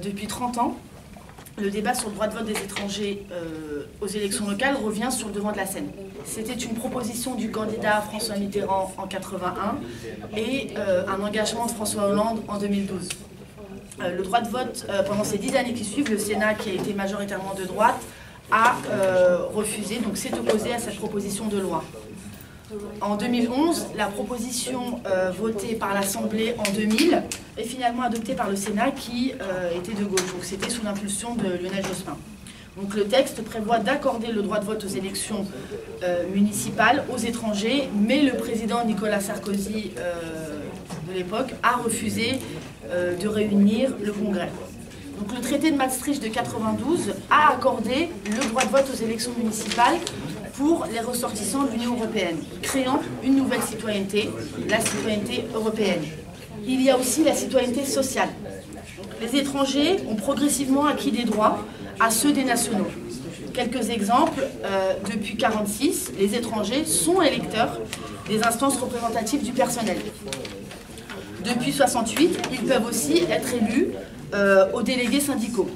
depuis 30 ans, le débat sur le droit de vote des étrangers aux élections locales revient sur le devant de la scène. C'était une proposition du candidat François Mitterrand en 1981 et un engagement de François Hollande en 2012. Le droit de vote, pendant ces 10 années qui suivent, le Sénat, qui a été majoritairement de droite, a refusé, donc s'est opposé à cette proposition de loi. En 2011, la proposition votée par l'Assemblée en 2000 est finalement adoptée par le Sénat qui était de gauche. Donc c'était sous l'impulsion de Lionel Jospin. Donc le texte prévoit d'accorder le droit de vote aux élections municipales aux étrangers, mais le président Nicolas Sarkozy de l'époque a refusé de réunir le Congrès. Donc le traité de Maastricht de 1992 a accordé le droit de vote aux élections municipales pour les ressortissants de l'Union européenne, créant une nouvelle citoyenneté, la citoyenneté européenne. Il y a aussi la citoyenneté sociale. Les étrangers ont progressivement acquis des droits à ceux des nationaux. Quelques exemples, depuis 1946, les étrangers sont électeurs des instances représentatives du personnel. Depuis 1968, ils peuvent aussi être élus aux délégués syndicaux.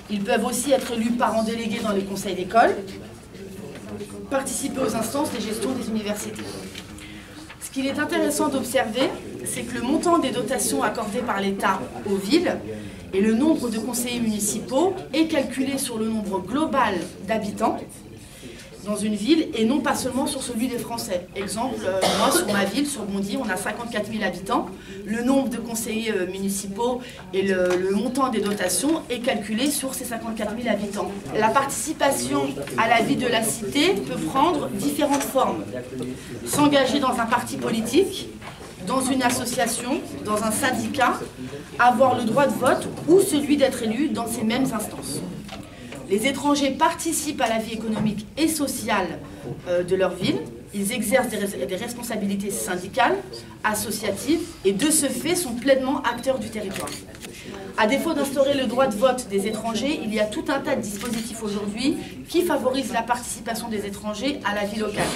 Ils peuvent aussi être élus parents délégués dans les conseils d'école, participer aux instances de gestion des universités. Ce qu'il est intéressant d'observer, c'est que le montant des dotations accordées par l'État aux villes et le nombre de conseillers municipaux est calculé sur le nombre global d'habitants dans une ville et non pas seulement sur celui des Français. Exemple, moi sur ma ville, sur Bondy, on a 54 000 habitants. Le nombre de conseillers municipaux et le montant des dotations est calculé sur ces 54 000 habitants. La participation à la vie de la cité peut prendre différentes formes. S'engager dans un parti politique, dans une association, dans un syndicat, avoir le droit de vote ou celui d'être élu dans ces mêmes instances. Les étrangers participent à la vie économique et sociale de leur ville. Ils exercent des responsabilités syndicales, associatives et de ce fait sont pleinement acteurs du territoire. À défaut d'instaurer le droit de vote des étrangers, il y a tout un tas de dispositifs aujourd'hui qui favorisent la participation des étrangers à la vie locale.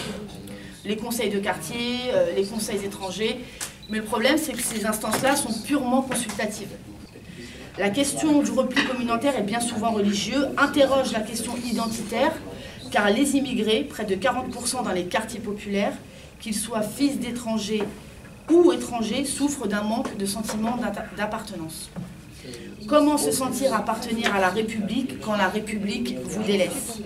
Les conseils de quartier, les conseils étrangers. Mais le problème, c'est que ces instances-là sont purement consultatives. La question du repli communautaire est bien souvent religieux, interroge la question identitaire, car les immigrés, près de 40% dans les quartiers populaires, qu'ils soient fils d'étrangers ou étrangers, souffrent d'un manque de sentiment d'appartenance. Comment se sentir appartenir à la République quand la République vous délaisse ?